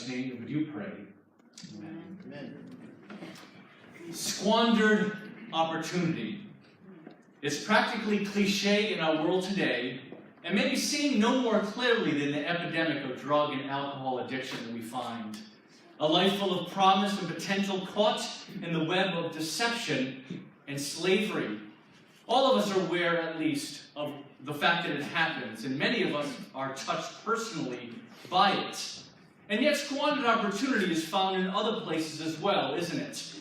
precious name would you pray? Amen. Amen. Squandered opportunity. It's practically cliche in our world today, and may be seen no more clearly than the epidemic of drug and alcohol addiction that we find. A life full of promise and potential caught in the web of deception and slavery. All of us are aware, at least, of the fact that it happens, and many of us are touched personally by it. And yet squandered opportunity is found in other places as well, isn't it?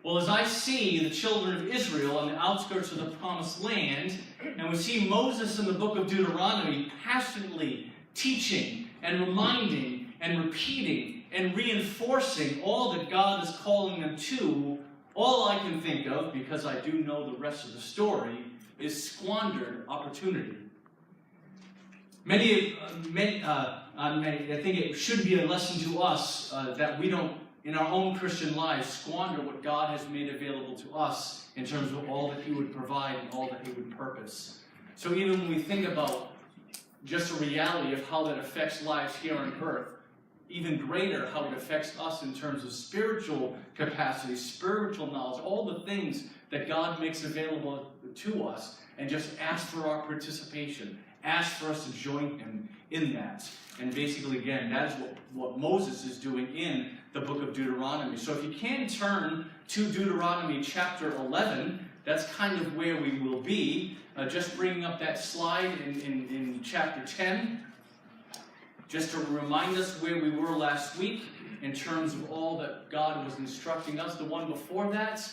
Well, as I see the children of Israel on the outskirts of the Promised Land, and we see Moses in the book of Deuteronomy passionately teaching and reminding and repeating and reinforcing all that God is calling them to, all I can think of, because I do know the rest of the story, is squandered opportunity. I think it should be a lesson to us that we don't, in our own Christian lives, squander what God has made available to us in terms of all that He would provide and all that He would purpose. So even when we think about just a reality of how that affects lives here on earth, even greater how it affects us in terms of spiritual capacity, spiritual knowledge, all the things that God makes available to us, and just ask for our participation, ask for us to join Him in that. And basically, again, that is what Moses is doing in the book of Deuteronomy. So if you can turn to Deuteronomy chapter 11, that's kind of where we will be. Just bringing up that slide in chapter 10. Just to remind us where we were last week in terms of all that God was instructing us. The one before that,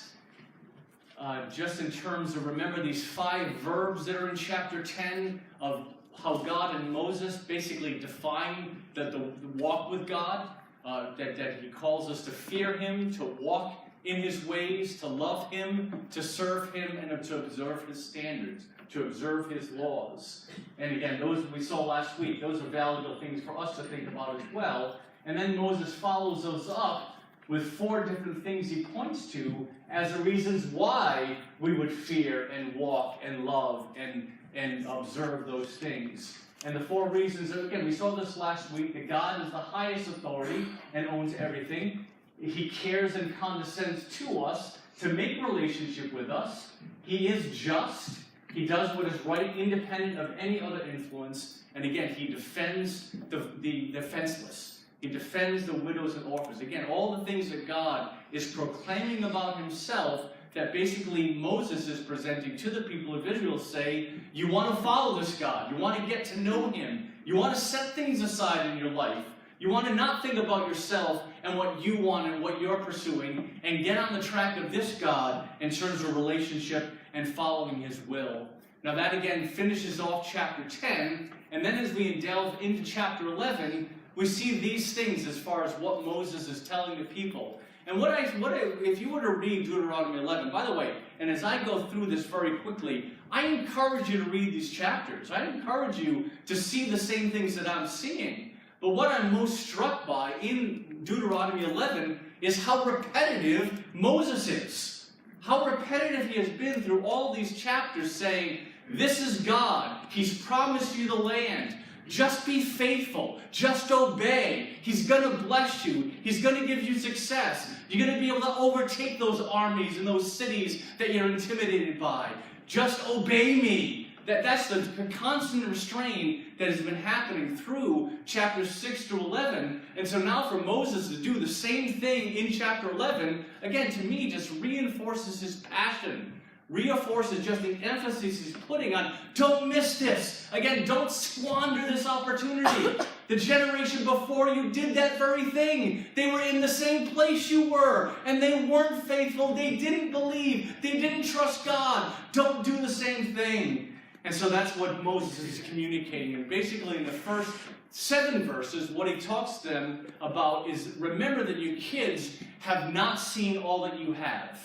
just in terms of remember these 5 verbs that are in chapter 10 of how God and Moses basically define the walk with God, that He calls us to fear Him, to walk in His ways, to love Him, to serve Him, and to observe His standards, to observe His laws. And again, those we saw last week, those are valuable things for us to think about as well. And then Moses follows those up with 4 different things he points to as the reasons why we would fear and walk and love and observe those things. And the 4 reasons, again, we saw this last week, that God is the highest authority and owns everything. He cares and condescends to us to make relationship with us. He is just. He does what is right, independent of any other influence. And again, He defends the defenseless. He defends the widows and orphans. Again, all the things that God is proclaiming about Himself that basically Moses is presenting to the people of Israel, say, you want to follow this God. You want to get to know Him. You want to set things aside in your life. You want to not think about yourself and what you want and what you're pursuing, and get on the track of this God in terms of relationship and following His will. Now that again finishes off chapter 10, and then as we delve into chapter 11, we see these things as far as what Moses is telling the people. And if you were to read Deuteronomy 11, by the way, and as I go through this very quickly, I encourage you to read these chapters. I encourage you to see the same things that I'm seeing. But what I'm most struck by in Deuteronomy 11 is how repetitive Moses is. How repetitive he has been through all these chapters saying, this is God. He's promised you the land. Just be faithful. Just obey. He's going to bless you. He's going to give you success. You're going to be able to overtake those armies and those cities that you're intimidated by. Just obey me. That's the constant restraint that has been happening through chapters 6 through 11. And so now for Moses to do the same thing in chapter 11, again, to me, just reinforces his passion. Reinforces just the emphasis he's putting on, don't miss this. Again, don't squander this opportunity. The generation before you did that very thing. They were in the same place you were, and they weren't faithful. They didn't believe. They didn't trust God. Don't do the same thing. And so that's what Moses is communicating. And basically in the first 7 verses, what he talks to them about is, remember that you kids have not seen all that you have.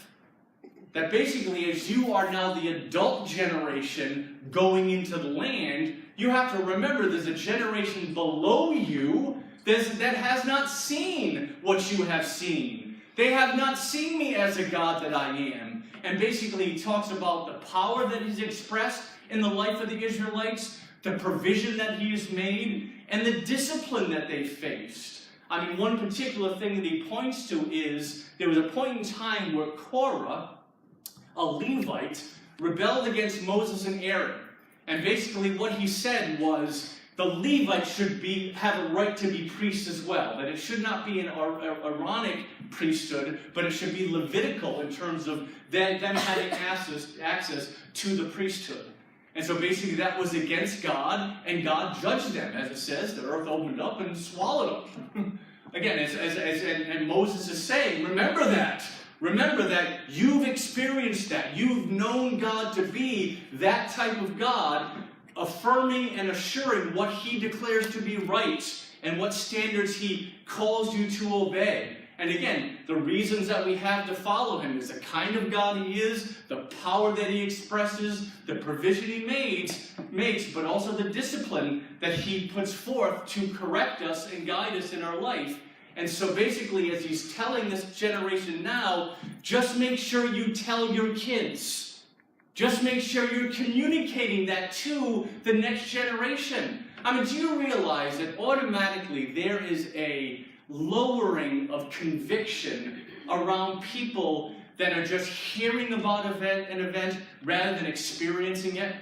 That basically, as you are now the adult generation going into the land, you have to remember there's a generation below you that has not seen what you have seen. They have not seen me as a God that I am. And basically, he talks about the power that he's expressed in the life of the Israelites, the provision that he has made, and the discipline that they faced. I mean, one particular thing that he points to is there was a point in time where Korah, a Levite, rebelled against Moses and Aaron. And basically what he said was the Levites should have a right to be priests as well. That it should not be an Aaronic priesthood, but it should be Levitical in terms of them having access to the priesthood. And so basically that was against God, and God judged them. As it says, the earth opened up and swallowed them. Again, and Moses is saying, remember that. Remember that you've experienced that. You've known God to be that type of God, affirming and assuring what he declares to be right and what standards he calls you to obey. And again, the reasons that we have to follow him is the kind of God he is, the power that he expresses, the provision he makes, but also the discipline that he puts forth to correct us and guide us in our life. And so basically, as he's telling this generation now, just make sure you tell your kids. Just make sure you're communicating that to the next generation. I mean, do you realize that automatically there is a lowering of conviction around people that are just hearing about an event rather than experiencing it?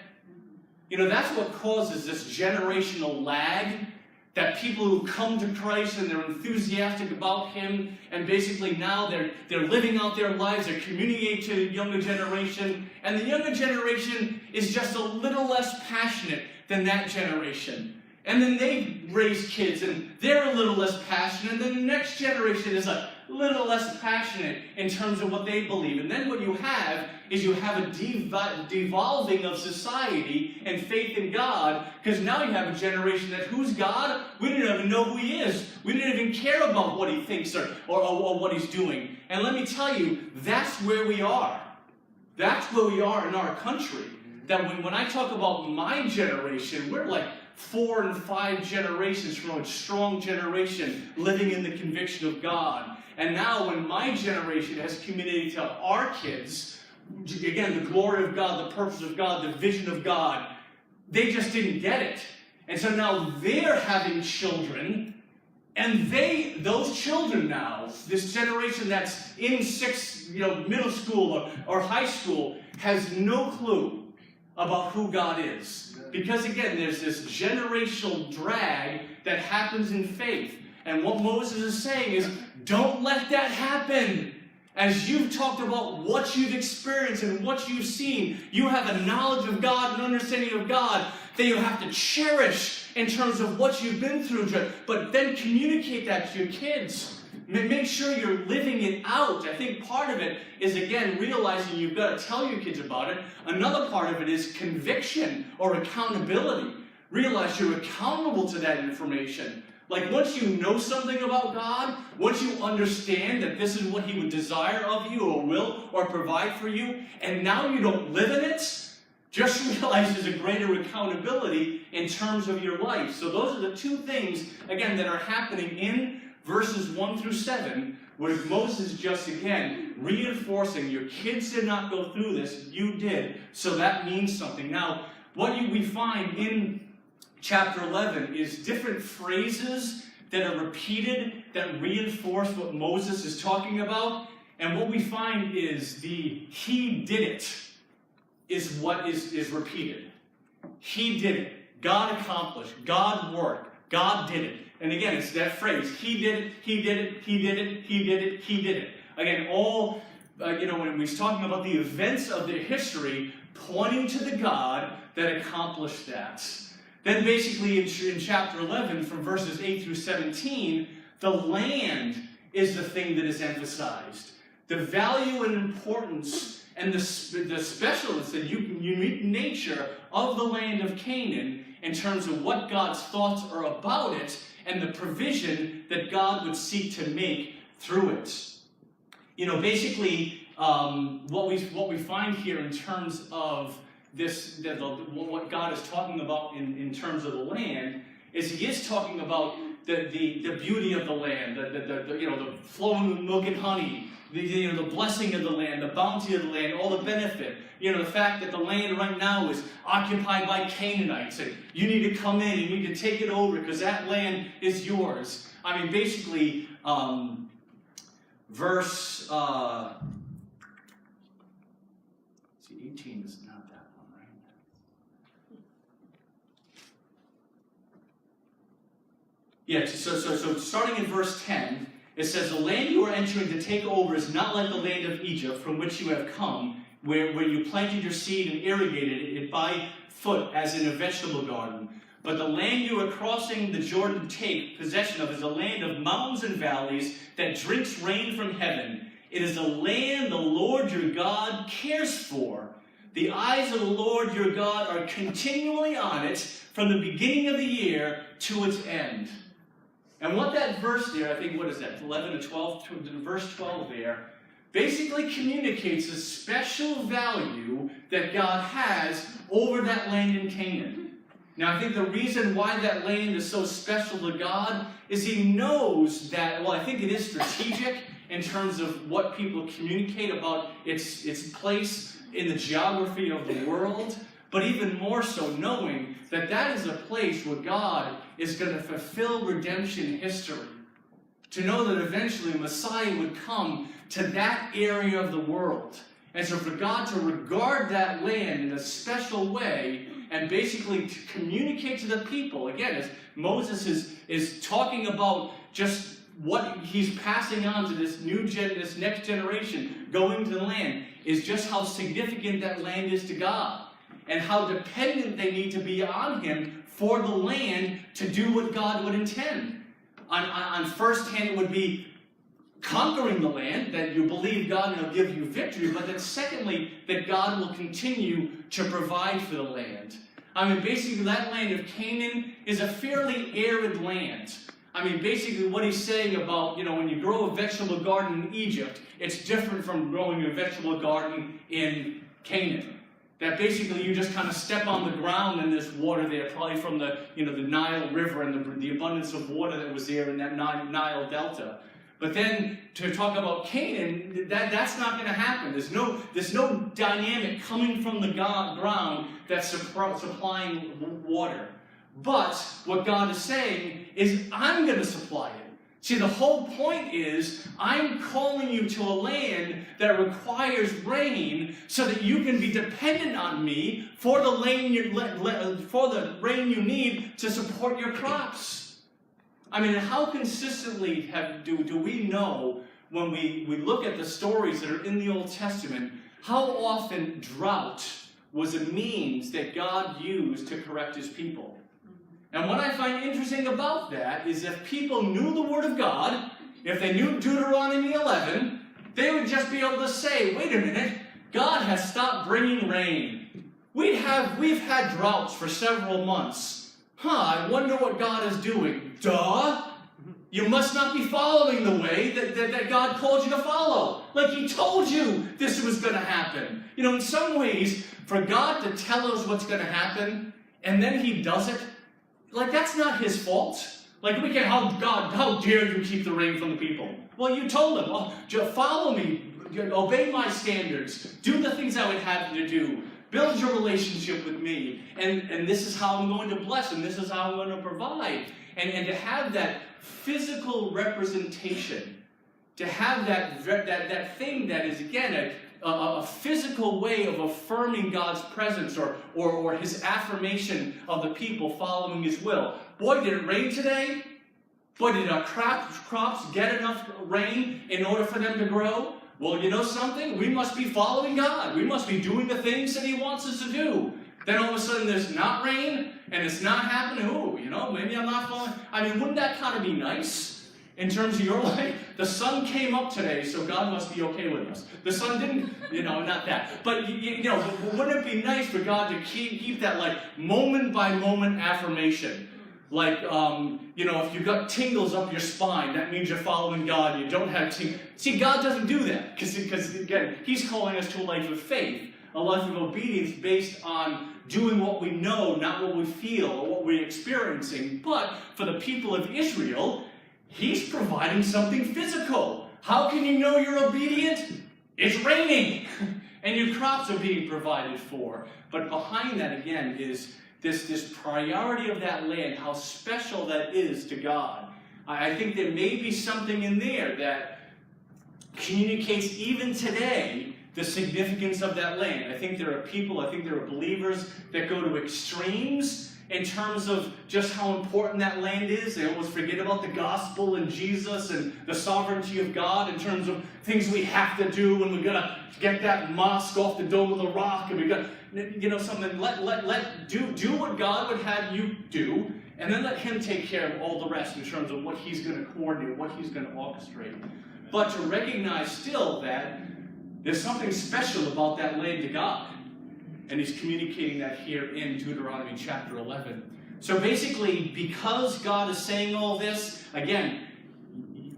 You know, that's what causes this generational lag, that people who come to Christ and they're enthusiastic about him, and basically now they're living out their lives, they're communicating to the younger generation, and the younger generation is just a little less passionate than that generation. And then they raise kids, and they're a little less passionate, and then the next generation is a little less passionate in terms of what they believe. And then what you have is you have a devolving of society and faith in God, because now you have a generation that, who's God? We didn't even know who he is. We didn't even care about what he thinks or what he's doing. And let me tell you, that's where we are. That's where we are in our country. That when I talk about my generation, we're like 4 and 5 generations from a strong generation living in the conviction of God. And now when my generation has communicated to our kids, again, the glory of God, the purpose of God, the vision of God, they just didn't get it. And so now they're having children, and those children now, this generation that's in middle school or high school, has no clue about who God is. Because again, there's this generational drag that happens in faith. And what Moses is saying is, don't let that happen. As you've talked about what you've experienced and what you've seen, you have a knowledge of God and understanding of God that you have to cherish in terms of what you've been through. But then communicate that to your kids. Make sure you're living it out. I think part of it is, again, realizing you've got to tell your kids about it. Another part of it is conviction or accountability. Realize you're accountable to that information. Like, once you know something about God, once you understand that this is what he would desire of you or will or provide for you, and now you don't live in it, just realize there's a greater accountability in terms of your life. So those are the two things, again, that are happening in verses 1 through 7, where Moses just, again, reinforcing your kids did not go through this, you did. So that means something. Now, what we find in chapter 11 is different phrases that are repeated that reinforce what Moses is talking about. And what we find is the he did it is what is repeated. He did it. God accomplished. God worked. God did it. And again, it's that phrase, he did it, he did it, he did it, he did it, he did it. Again, all, when he's talking about the events of their history, pointing to the God that accomplished that. Then basically in chapter 11, from verses 8 through 17, the land is the thing that is emphasized. The value and importance and the specialness and unique nature of the land of Canaan in terms of what God's thoughts are about it and the provision that God would seek to make through it. Basically, what we find here in terms of what God is talking about in terms of the land is he is talking about the beauty of the land, the flowing milk and honey, the blessing of the land, the bounty of the land, all the benefit. The fact that the land right now is occupied by Canaanites, and you need to come in, you need to take it over because that land is yours. I mean, basically, verse 18 is not that one, right? Yeah, so starting in verse 10, it says, the land you are entering to take over is not like the land of Egypt from which you have come, where you planted your seed and irrigated it by foot as in a vegetable garden. But the land you are crossing the Jordan to take possession of is a land of mountains and valleys that drinks rain from heaven. It is a land the Lord your God cares for. The eyes of the Lord your God are continually on it from the beginning of the year to its end. And what that verse there, I think, what is that, 11 to 12, verse 12 there, basically communicates a special value that God has over that land in Canaan. Now, I think the reason why that land is so special to God is He knows that, well, I think it is strategic in terms of what people communicate about its place in the geography of the world, but even more so knowing that that is a place where God is going to fulfill redemption history. To know that eventually Messiah would come to that area of the world. And so for God to regard that land in a special way and basically to communicate to the people, again, as Moses is talking about just what he's passing on to this next generation going to the land, is just how significant that land is to God and how dependent they need to be on Him for the land to do what God would intend. On first hand, it would be conquering the land, that you believe God and He'll give you victory, but then secondly, that God will continue to provide for the land. I mean, basically, that land of Canaan is a fairly arid land. I mean, basically, what he's saying about, when you grow a vegetable garden in Egypt, it's different from growing a vegetable garden in Canaan. That basically you just kind of step on the ground and there's water there, probably from the Nile River and the abundance of water that was there in that Nile Delta. But then to talk about Canaan, that's not going to happen. There's no dynamic coming from the ground that's supplying water. But what God is saying is, I'm going to supply it. See, the whole point is, I'm calling you to a land that requires rain so that you can be dependent on me for the rain you need to support your crops. I mean, how consistently do we know when we look at the stories that are in the Old Testament, how often drought was a means that God used to correct His people? And what I find interesting about that is if people knew the Word of God, if they knew Deuteronomy 11, they would just be able to say, wait a minute, God has stopped bringing rain. We've had droughts for several months. I wonder what God is doing. Duh! You must not be following the way that God called you to follow. Like He told you this was going to happen. In some ways, for God to tell us what's going to happen, and then He does it, like, that's not His fault. Like, we can't, God, how dare you keep the rain from the people? Well, you told them, follow me, obey my standards, do the things I would have you to do, build your relationship with me, and this is how I'm going to bless, and this is how I'm going to provide. And to have that physical representation, to have that thing that is, again, a physical way of affirming God's presence or His affirmation of the people following His will. Boy, did it rain today? Boy, did our crops get enough rain in order for them to grow? Well, you know something? We must be following God. We must be doing the things that He wants us to do. Then all of a sudden there's not rain and it's not happening. Maybe I'm not following. I mean, wouldn't that kind of be nice? In terms of your life, the sun came up today, so God must be okay with us. The sun didn't, not that. But, wouldn't it be nice for God to keep that, moment-by-moment affirmation? Like, if you've got tingles up your spine, that means you're following God. You don't have tingles. See, God doesn't do that, because again, He's calling us to a life of faith, a life of obedience based on doing what we know, not what we feel or what we're experiencing. But for the people of Israel, he's providing something physical. How can you know you're obedient? It's raining, and your crops are being provided for. But behind that, again, is this priority of that land, how special that is to God. I think there may be something in there that communicates even today the significance of that land. I think there are people, I think there are believers that go to extremes in terms of just how important that land is. They almost forget about the gospel and Jesus and the sovereignty of God in terms of things we have to do, and we're going to get that mosque off the Dome of the Rock, and we got, something. Do what God would have you do, and then let him take care of all the rest in terms of what he's going to coordinate, what he's going to orchestrate. But to recognize still that there's something special about that land to God. And he's communicating that here in Deuteronomy chapter 11. So basically, because God is saying all this, again,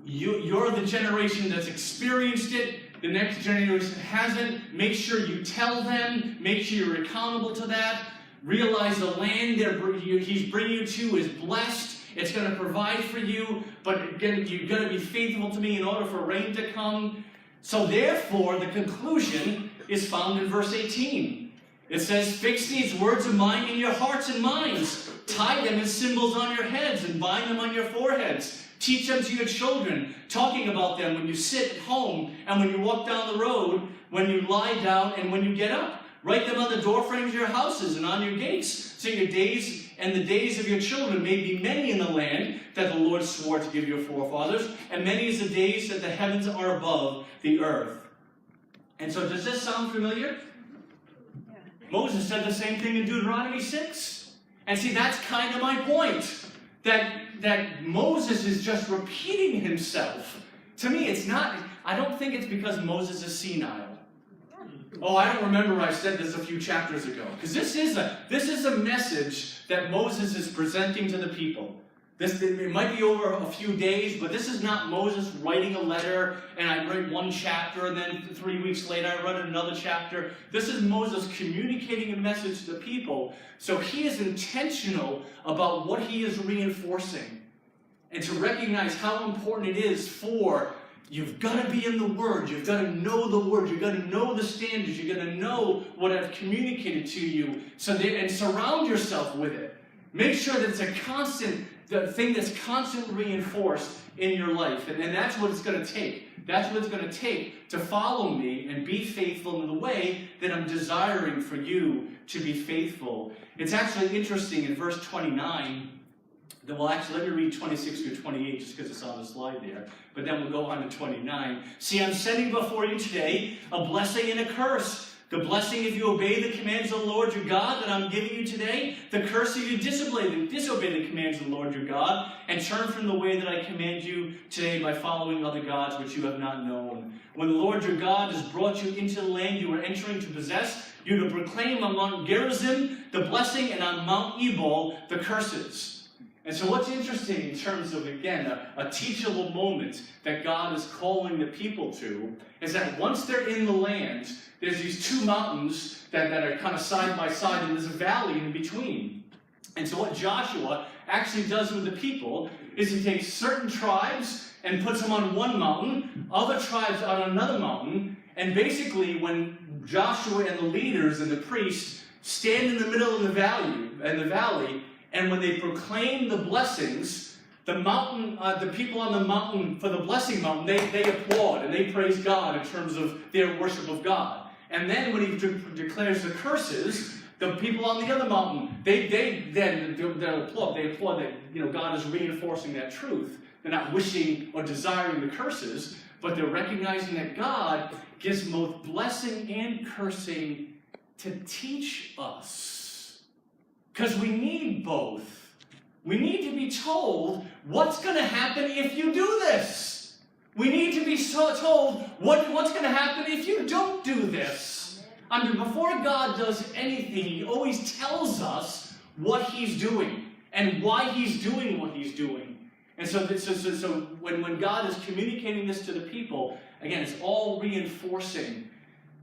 you're the generation that's experienced it. The next generation hasn't. Make sure you tell them. Make sure you're accountable to that. Realize the land he's bringing you to is blessed. It's going to provide for you. But again, you've got to be faithful to me in order for rain to come. So therefore, the conclusion is found in verse 18. It says, fix these words of mine in your hearts and minds. Tie them as symbols on your heads and bind them on your foreheads. Teach them to your children, talking about them when you sit at home and when you walk down the road, when you lie down and when you get up. Write them on the doorframes of your houses and on your gates, so your days and the days of your children may be many in the land that the Lord swore to give your forefathers, and many is the days that the heavens are above the earth. And so does this sound familiar? Moses said the same thing in Deuteronomy 6. And see, that's kind of my point. That Moses is just repeating himself. To me, it's not, I don't think it's because Moses is senile. Oh, I don't remember I said this a few chapters ago. Because this is a message that Moses is presenting to the people. It might be over a few days, but this is not Moses writing a letter, and I write one chapter, and then 3 weeks later I write another chapter. This is Moses communicating a message to the people. So he is intentional about what he is reinforcing. And to recognize how important it is for, you've got to be in the Word, you've got to know the Word, you've got to know the standards, you've got to know what I've communicated to you, and surround yourself with it. Make sure that it's a constant, the thing that's constantly reinforced in your life. And that's what it's going to take. That's what it's going to take to follow me and be faithful in the way that I'm desiring for you to be faithful. It's actually interesting in verse 29. Well, actually, let me read 26 through 28 just because it's on the slide there. But then we'll go on to 29. See, I'm setting before you today a blessing and a curse. The blessing if you obey the commands of the Lord your God that I'm giving you today. The curse if you disobey the commands of the Lord your God and turn from the way that I command you today by following other gods which you have not known. When the Lord your God has brought you into the land you are entering to possess, you to proclaim on Mount Gerizim the blessing and on Mount Ebal the curses. And so what's interesting in terms of, again, a teachable moment that God is calling the people to is that once they're in the land, there's these two mountains that are kind of side by side, and there's a valley in between. And so what Joshua actually does with the people is he takes certain tribes and puts them on one mountain, other tribes on another mountain, and basically when Joshua and the leaders and the priests stand in the middle of the valley, and when they proclaim the blessings, the people on the mountain, for the blessing mountain, they applaud and they praise God in terms of their worship of God. And then when he declares the curses, the people on the other mountain, they'll applaud. They applaud that God is reinforcing that truth. They're not wishing or desiring the curses, but they're recognizing that God gives both blessing and cursing to teach us. Because we need both. We need to be told what's going to happen if you do this. We need to be told what's going to happen if you don't do this. I mean, before God does anything, he always tells us what he's doing and why he's doing what he's doing. And so when God is communicating this to the people, again, it's all reinforcing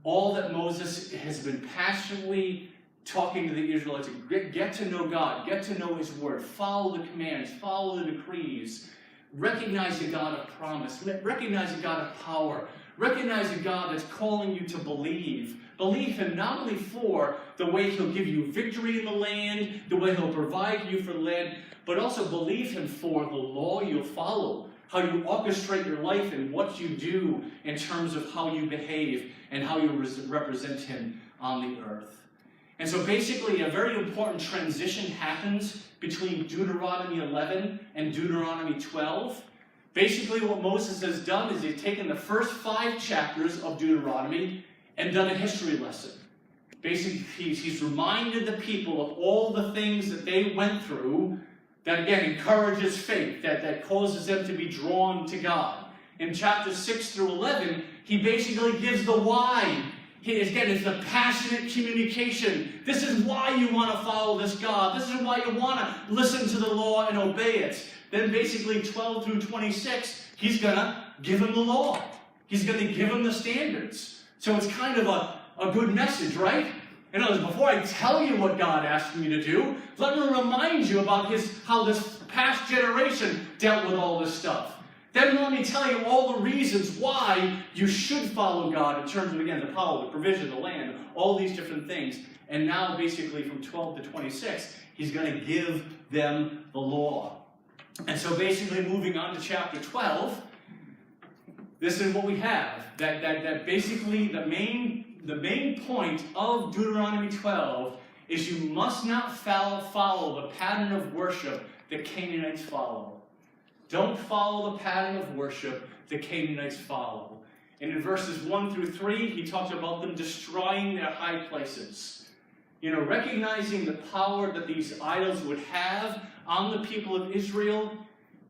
all that Moses has been passionately talking to the Israelites, get to know God, get to know His Word, follow the commands, follow the decrees, recognize the God of promise, recognize the God of power, recognize the God that's calling you to believe. Believe Him not only for the way He'll give you victory in the land, the way He'll provide you for the land, but also believe Him for the law you'll follow, how you orchestrate your life and what you do in terms of how you behave and how you represent Him on the earth. And so basically a very important transition happens between Deuteronomy 11 and Deuteronomy 12. Basically what Moses has done is he's taken the first 5 chapters of Deuteronomy and done a history lesson. Basically, he's reminded the people of all the things that they went through that, again, encourages faith, that causes them to be drawn to God. In chapters 6 through 11, he basically gives the why. It's the passionate communication. This is why you want to follow this God. This is why you want to listen to the law and obey it. Then basically 12 through 26, he's going to give him the law. He's going to give him the standards. So it's kind of a good message, right? In other words, before I tell you what God asked me to do, let me remind you about how this past generation dealt with all this stuff. Then let me tell you all the reasons why you should follow God in terms of, again, the power, the provision, the land, all these different things. And now, basically, from 12 to 26, he's going to give them the law. And so, basically, moving on to chapter 12, this is what we have. That basically, the main point of Deuteronomy 12 is you must not follow the pattern of worship the Canaanites follow. Don't follow the pattern of worship the Canaanites follow. And in verses 1 through 3, he talks about them destroying their high places. Recognizing the power that these idols would have on the people of Israel.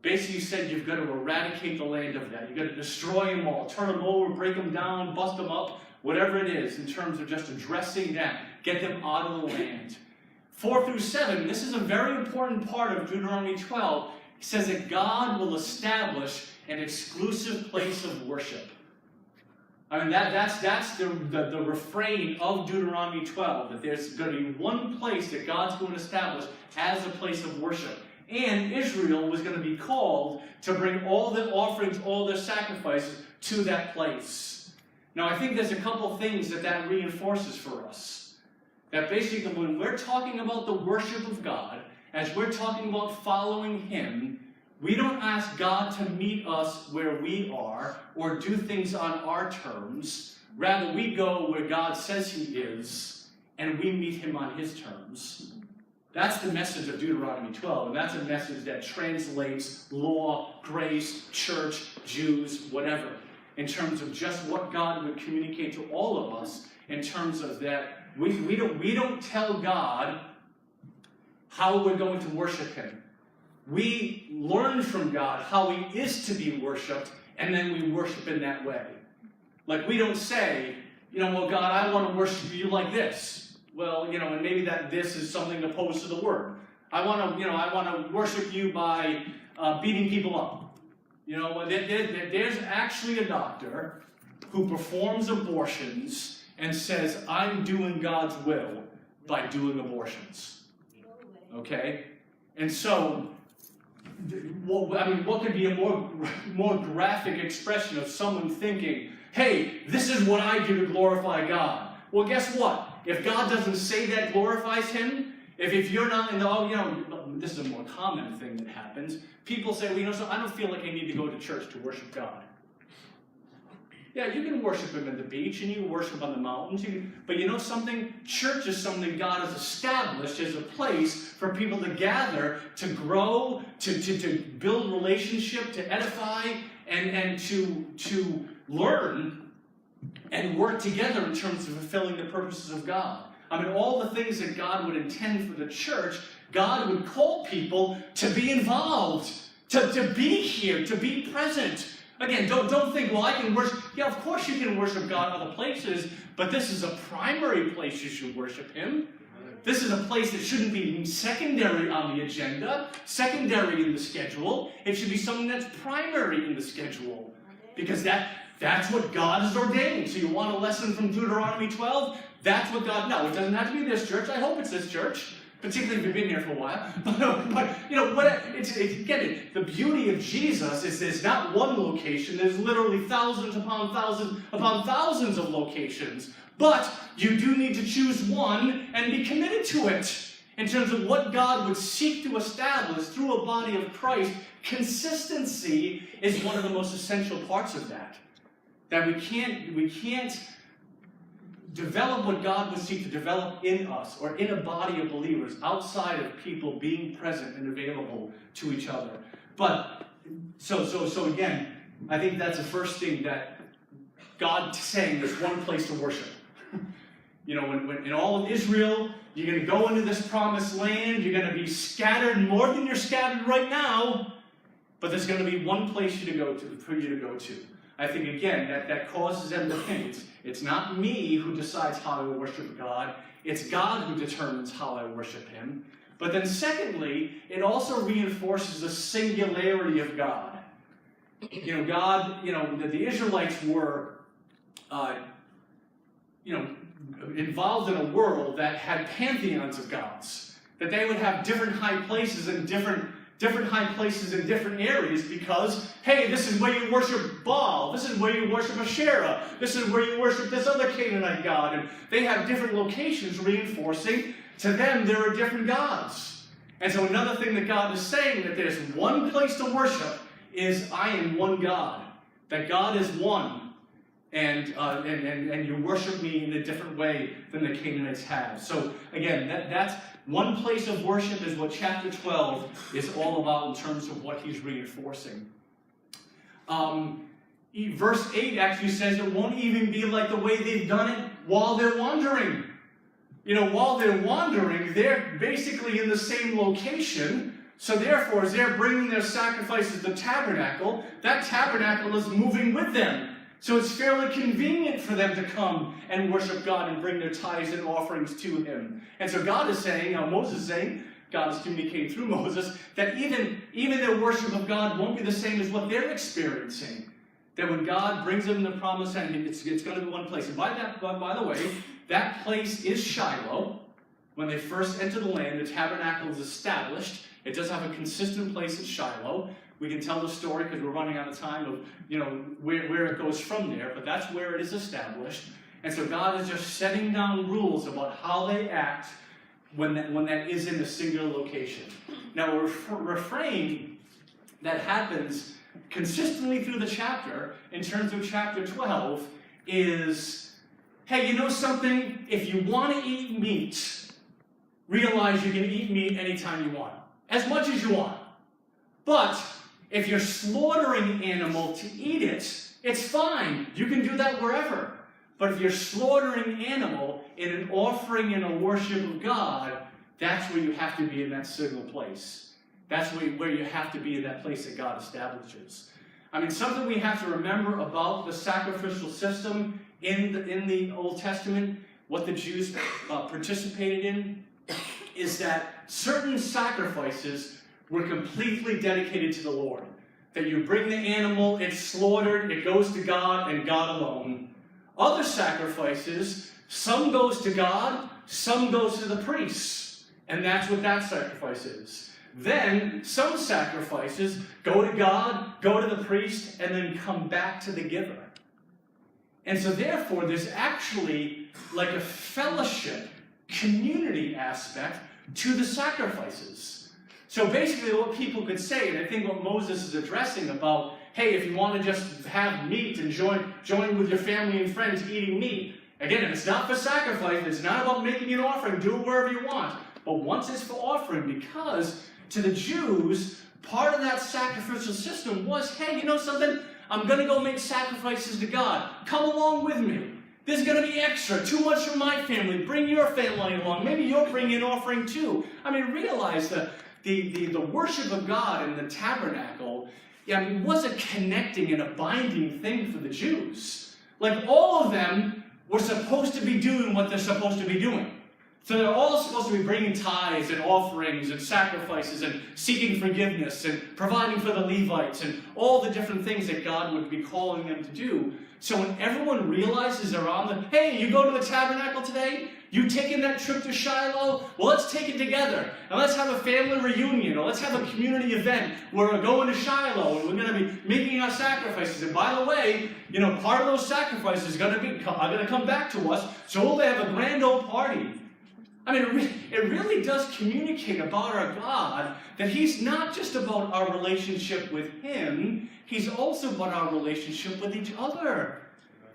Basically, he said you've got to eradicate the land of that. You've got to destroy them all, turn them over, break them down, bust them up, whatever it is in terms of just addressing that. Get them out of the land. 4 through 7, this is a very important part of Deuteronomy 12. He says that God will establish an exclusive place of worship. I mean, that's the refrain of Deuteronomy 12, that there's going to be one place that God's going to establish as a place of worship. And Israel was going to be called to bring all the offerings, all their sacrifices to that place. Now, I think there's a couple things that reinforces for us. That basically, when we're talking about the worship of God, as we're talking about following Him, we don't ask God to meet us where we are or do things on our terms. Rather, we go where God says He is, and we meet Him on His terms. That's the message of Deuteronomy 12, and that's a message that translates law, grace, church, Jews, whatever, in terms of just what God would communicate to all of us in terms of that. We don't tell God how we're going to worship Him. We learn from God how He is to be worshipped, and then we worship in that way. Like, we don't say, well, God, I want to worship you like this. Well, and maybe that this is something opposed to the word. I want to worship you by beating people up. There's actually a doctor who performs abortions and says, I'm doing God's will by doing abortions. Okay? And so, what could be a more graphic expression of someone thinking, hey, this is what I do to glorify God? Well, guess what? If God doesn't say that glorifies Him, if you're not in the, this is a more common thing that happens. People say, well, so I don't feel like I need to go to church to worship God. Yeah, you can worship Him at the beach, and you can worship on the mountains. But you know something? Church is something God has established as a place for people to gather, to grow, to build relationship, to edify, and to learn and work together in terms of fulfilling the purposes of God. I mean, all the things that God would intend for the church, God would call people to be involved, to be here, to be present. Again, don't think, well, I can worship. Yeah, of course you can worship God in other places, but this is a primary place you should worship Him. This is a place that shouldn't be secondary on the agenda, secondary in the schedule. It should be something that's primary in the schedule, because that's what God has ordained. So you want a lesson from Deuteronomy 12? That's what God, no, it doesn't have to be this church. I hope it's this church, particularly if you've been here for a while. But you know, get it. The beauty of Jesus is there's not one location. There's literally thousands upon thousands of locations. But you do need to choose one and be committed to it. In terms of what God would seek to establish through a body of Christ, consistency is one of the most essential parts of that. That we can't develop what God would seek to develop in us or in a body of believers outside of people being present and available to each other. But so again, I think that's the first thing that God saying there's one place to worship. You know, when in all of Israel, you're going to go into this promised land, you're going to be scattered more than you're scattered right now, but there's going to be one place for you to go to. I think, again, that causes them to think, it's not me who decides how I worship God, it's God who determines how I worship Him. But then secondly, it also reinforces the singularity of God. You know, God, you know, the Israelites were, involved in a world that had pantheons of gods. That they would have different high places in different high places in different areas because, hey, this is where you worship Baal, this is where you worship Asherah, this is where you worship this other Canaanite god. And they have different locations reinforcing to them there are different gods. And so another thing that God is saying that there's one place to worship is I am one God. That God is one. And you worship me in a different way than the Canaanites have. So again, that's one place of worship is what chapter 12 is all about in terms of what he's reinforcing. Verse 8 actually says it won't even be like the way they've done it while they're wandering. You know, while they're wandering, they're basically in the same location. So therefore, as they're bringing their sacrifices to the tabernacle, that tabernacle is moving with them. So it's fairly convenient for them to come and worship God and bring their tithes and offerings to Him. And so God is saying, Moses is saying, God is communicating through Moses, that even their worship of God won't be the same as what they're experiencing. That when God brings them the promised land, it's going to be one place. And by the way, that place is Shiloh. When they first enter the land, the tabernacle is established. It does have a consistent place at Shiloh. We can tell the story because we're running out of time of, where it goes from there, but that's where it is established. And so God is just setting down rules about how they act when that is in a singular location. Now, a refrain that happens consistently through the chapter, in terms of chapter 12, is, hey, you know something? If you want to eat meat, realize you can eat meat anytime you want, as much as you want. But if you're slaughtering an animal to eat it, it's fine. You can do that wherever. But if you're slaughtering an animal in an offering and a worship of God, that's where you have to be in that single place. That's where you have to be in that place that God establishes. I mean, something we have to remember about the sacrificial system in the Old Testament, what the Jews participated in, is that certain sacrifices were completely dedicated to the Lord. That you bring the animal, it's slaughtered, it goes to God and God alone. Other sacrifices, some goes to God, some goes to the priests. And that's what that sacrifice is. Then, some sacrifices go to God, go to the priest, and then come back to the giver. And so therefore, there's actually like a fellowship, community aspect to the sacrifices. So basically what people could say, and I think what Moses is addressing about, hey, if you want to just have meat and join with your family and friends eating meat, again, if it's not for sacrifice, it's not about making an offering, do it wherever you want. But once it's for offering, because to the Jews, part of that sacrificial system was, hey, you know something? I'm going to go make sacrifices to God. Come along with me. There's going to be extra, too much for my family. Bring your family along. Maybe you'll bring an offering too. I mean, realize that the worship of God in the tabernacle, was a connecting and a binding thing for the Jews. Like all of them were supposed to be doing what they're supposed to be doing. So they're all supposed to be bringing tithes and offerings and sacrifices and seeking forgiveness and providing for the Levites and all the different things that God would be calling them to do. So when everyone realizes they're on the, hey, you go to the tabernacle today? You taking that trip to Shiloh? Well, let's take it together. And let's have a family reunion, or let's have a community event where we're going to Shiloh and we're going to be making our sacrifices. And by the way, part of those sacrifices are going to come back to us, so we'll have a grand old party. I mean, it really does communicate about our God, that He's not just about our relationship with Him, He's also about our relationship with each other.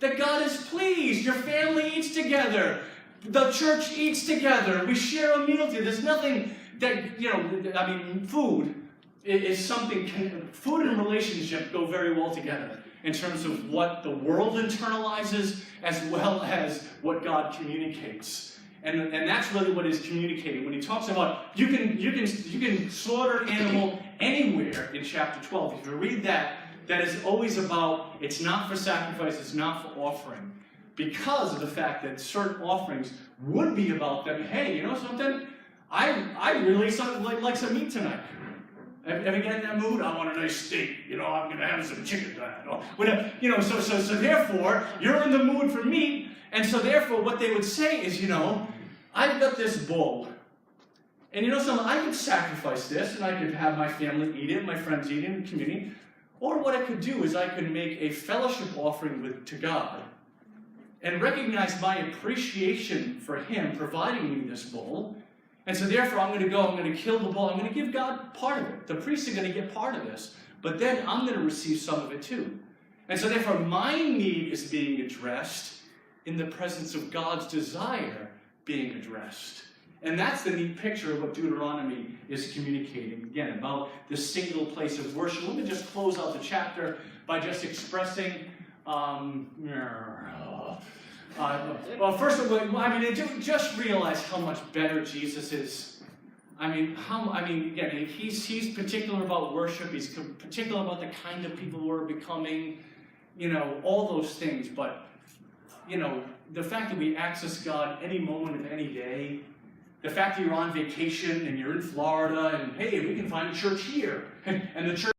That God is pleased. Your family eats together. The church eats together. We share a meal together. There's nothing that, food is something, food and relationship go very well together in terms of what the world internalizes as well as what God communicates. And that's really what is communicating. When he talks about you can slaughter an animal anywhere in chapter 12. If you read that, that is always about, it's not for sacrifice, it's not for offering. Because of the fact that certain offerings would be about them. Hey, you know something? I really like some meat tonight. Ever get in that mood? I want a nice steak. I'm going to have some chicken tonight. Or whatever. So therefore, you're in the mood for meat. And so therefore, what they would say is, I've got this bull. And I could sacrifice this, and I could have my family eat it, my friends eat it in the community. Or what I could do is I could make a fellowship offering to God and recognize my appreciation for Him providing me this bull. And so therefore, I'm going to kill the bull. I'm going to give God part of it. The priests are going to get part of this. But then I'm going to receive some of it too. And so therefore, my need is being addressed in the presence of God's desire being addressed. And that's the neat picture of what Deuteronomy is communicating, again, about this single place of worship. Let me just close out the chapter by just expressing, first of all, just realize how much better Jesus is. Again, he's particular about worship. He's particular about the kind of people we're becoming, all those things. But, the fact that we access God any moment of any day, the fact that you're on vacation and you're in Florida and, hey, we can find a church here, and the church